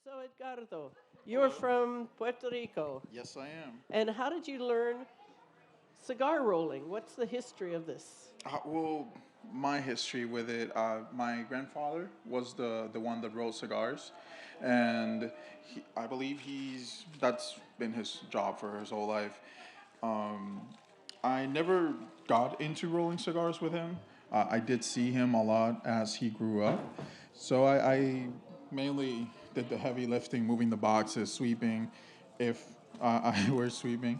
So, Edgardo, you're from Puerto Rico. Yes, I am. And how did you learn cigar rolling? What's the history of this? Well, my history with it, my grandfather was the one that rolled cigars, and I believe that's been his job for his whole life. Um, I never got into rolling cigars with him. I did see him a lot as he grew up, so I mainly did the heavy lifting, moving the boxes, sweeping, if I were sweeping.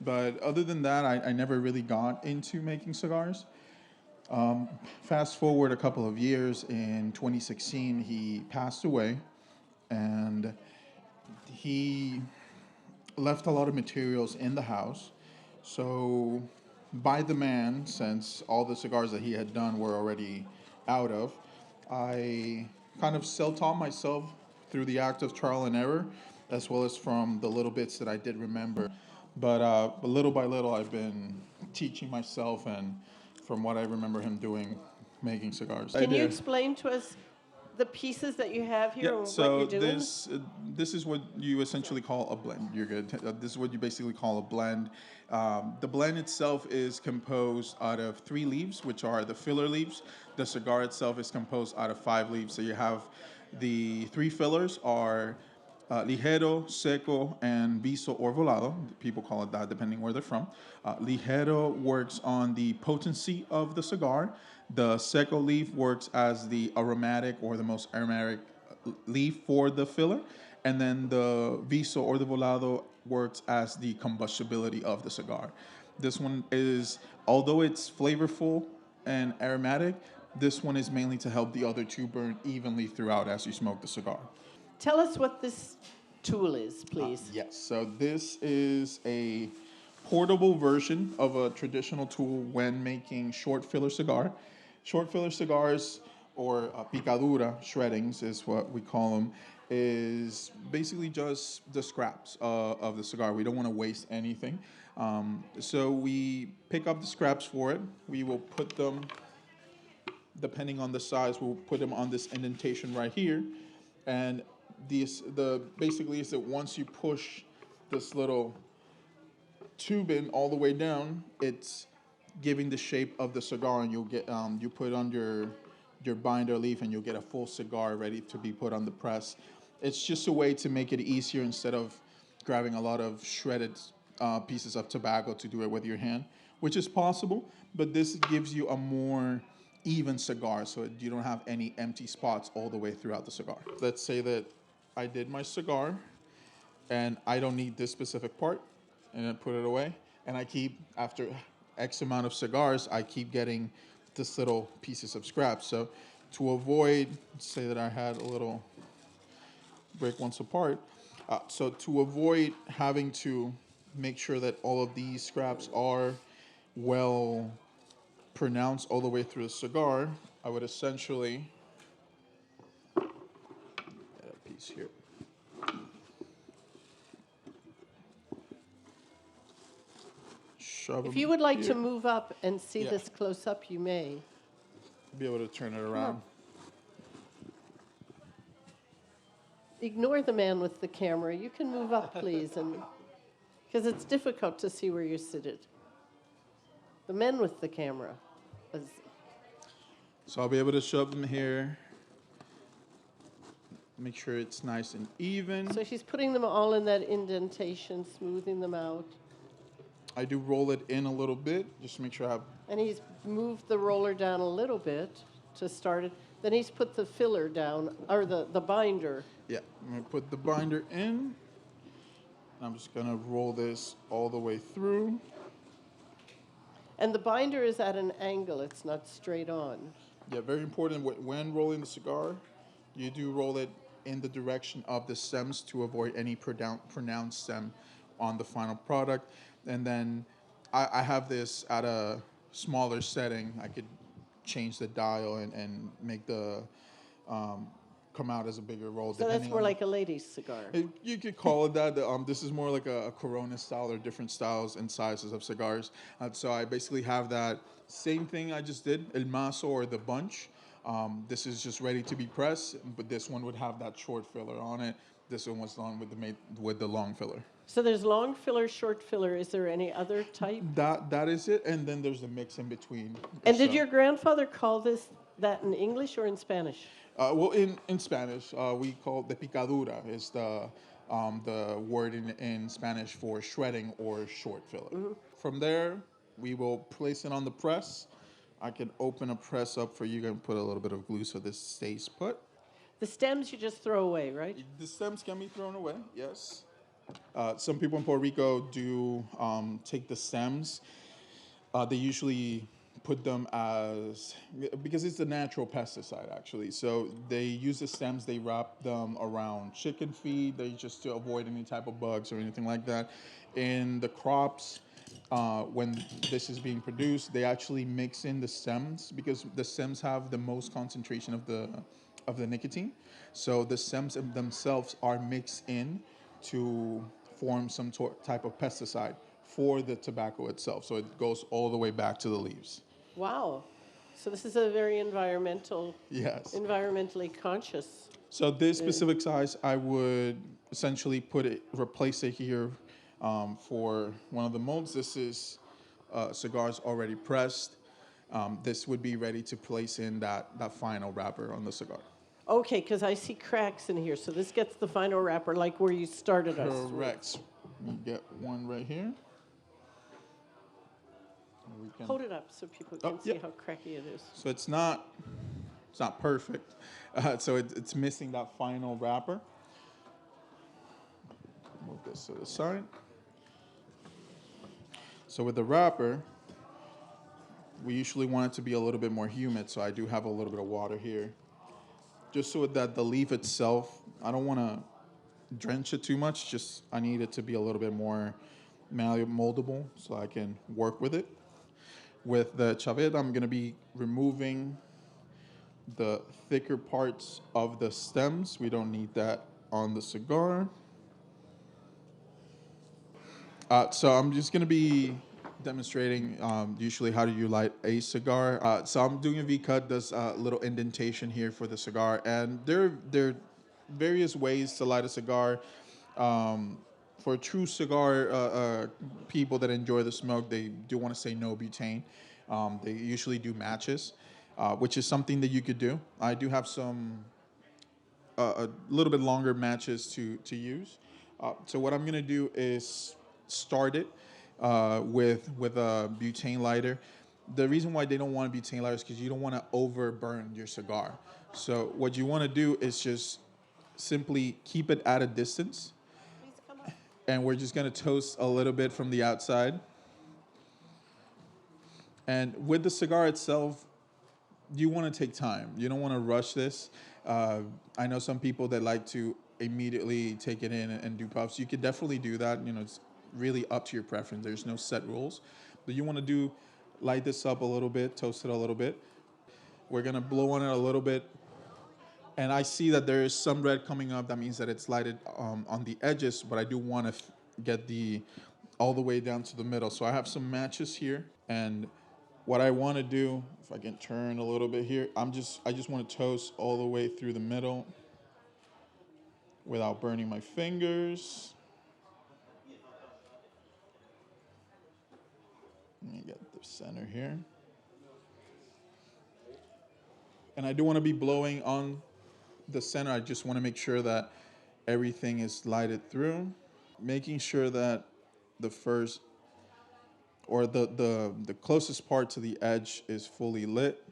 But other than that, I never really got into making cigars. Fast forward a couple of years, in 2016, he passed away, and he left a lot of materials in the house. So, by demand, since all the cigars that he had done were already out of, I kind of self taught myself through the act of trial and error, as well as from the little bits that I did remember. But little by little, I've been teaching myself, and from what I remember him doing, making cigars. I Can you did. explain to us the pieces that you have Yeah, here and what so you're doing? this is what you essentially call a blend. You're good. This is what you basically call a blend. The blend itself is composed out of three leaves, which are the filler leaves. The cigar itself is composed out of five leaves. So you have the three fillers are ligero, seco, and viso or volado. People call it that depending where they're from. Ligero works on the potency of the cigar. The seco leaf works as the aromatic or the most aromatic leaf for the filler. And then the viso or the volado works as the combustibility of the cigar. This one is, although it's flavorful and aromatic, this one is mainly to help the other two burn evenly throughout as you smoke the cigar. Tell us what this tool is, please. Yes, so this is a portable version of a traditional tool when making short filler cigar. Short filler cigars, or picadura shreddings is what we call them, is basically just the scraps of the cigar. We don't want to waste anything. So we pick up the scraps for it. We will put them, depending on the size, we'll put them on this indentation right here. And the basically is that once you push this little tube in all the way down, it's giving the shape of the cigar, and you'll get you put on your binder leaf, and you'll get a full cigar ready to be put on the press. It's just a way to make it easier instead of grabbing a lot of shredded pieces of tobacco to do it with your hand, which is possible, but this gives you a more even cigar, so you don't have any empty spots all the way throughout the cigar. Let's say that I did my cigar, and I don't need this specific part, and I put it away. And I keep, after X amount of cigars, I keep getting this little pieces of scraps. So to avoid, say that I had a little break once apart, so to avoid having to make sure that all of these scraps are well pronounced all the way through the cigar, I would essentially get a piece here. Shove If them you would like here. to move up and see Yeah. this close up, you may. Be able to turn it around. Ignore the man with the camera. You can move up, please, and because it's difficult to see where you're seated. The men with the camera. So I'll be able to shove them here. Make sure it's nice and even. So she's putting them all in that indentation, smoothing them out. I do roll it in a little bit, just to make sure I have. And he's moved the roller down a little bit to start it. Then he's put the filler down, or the binder. Yeah, I'm gonna put the binder in. I'm just gonna roll this all the way through. And the binder is at an angle, it's not straight on. Yeah, very important when rolling the cigar, you do roll it in the direction of the stems to avoid any pronounced stem on the final product. And then I have this at a smaller setting. I could change the dial and make the come out as a bigger roll. So that's more like a lady's cigar. You could call it that. This is more like a Corona style or different styles and sizes of cigars. So I basically have that same thing I just did, el mazo or the bunch. This is just ready to be pressed, but this one would have that short filler on it. This one was done with the long filler. So there's long filler, short filler. Is there any other type? That is it, and then there's the mix in between. And did So, your grandfather call that in English or in Spanish? well, in Spanish, we call the picadura is the word in Spanish for shredding or short filler. From there, we will place it on the press. I can open a press up for you and put a little bit of glue so this stays put. The stems you just throw away, right? The stems can be thrown away, yes. Some people in Puerto Rico do take the stems. They usually put them because it's a natural pesticide, actually. So they use the stems, they wrap them around chicken feed, they just to avoid any type of bugs or anything like that. In the crops, when this is being produced, they actually mix in the stems because the stems have the most concentration of the nicotine. So the stems themselves are mixed in to form some type of pesticide for the tobacco itself. So it goes all the way back to the leaves. Wow. So this is a very Yes. environmentally conscious. So this specific size, I would essentially replace it here for one of the molds. This is cigars already pressed. This would be ready to place in that final wrapper on the cigar. Okay, because I see cracks in here. So this gets the final wrapper like where you started us. Correct. You get one right here. We can, Hold it up so people can see how cracky it is. so it's not perfect. So it's missing that final wrapper. Move this to the side. So with the wrapper, we usually want it to be a little bit more humid. So I do have a little bit of water here, just so that the leaf itself, I don't want to drench it too much. Just I need it to be a little bit more moldable so I can work with it. With the chaveta, I'm going to be removing the thicker parts of the stems. We don't need that on the cigar. So I'm just going to be demonstrating usually how do you light a cigar. So I'm doing a V-cut. There's a little indentation here for the cigar. And there are various ways to light a cigar. For true cigar people that enjoy the smoke, they do want to say no butane. They usually do matches, which is something that you could do. I do have some a little bit longer matches to use. So what I'm going to do is start it with a butane lighter. The reason why they don't want a butane lighter is because you don't want to overburn your cigar. So what you want to do is just simply keep it at a distance. And we're just going to toast a little bit from the outside. And with the cigar itself, you want to take time. You don't want to rush this. I know some people that like to immediately take it in and do puffs. You could definitely do that. You know, it's really up to your preference. There's no set rules. But you want to light this up a little bit, toast it a little bit. We're going to blow on it a little bit. And I see that there is some red coming up. That means that it's lighted on the edges, but I do want to get all the way down to the middle. So I have some matches here, and what I want to do, if I can turn a little bit here, I just want to toast all the way through the middle without burning my fingers. Let me get the center here. And I do want to be blowing on the center. I just want to make sure that everything is lighted through, making sure that the first or the closest part to the edge is fully lit.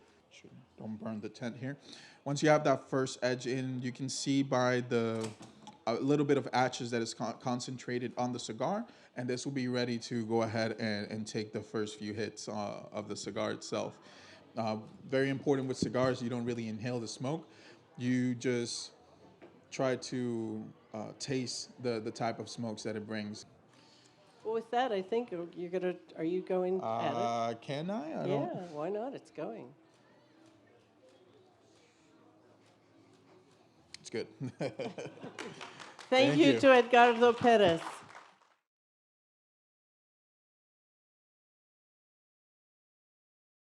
Don't burn the tent here. Once you have that first edge in, you can see by a little bit of ashes that is concentrated on the cigar, and this will be ready to go ahead and take the first few hits of the cigar itself. Very important with cigars, you don't really inhale the smoke. You just try to taste the type of smokes that it brings. Well, with that, I think are you going at it? Can I? Yeah, why not? It's going. It's good. Thank you to Edgardo Perez.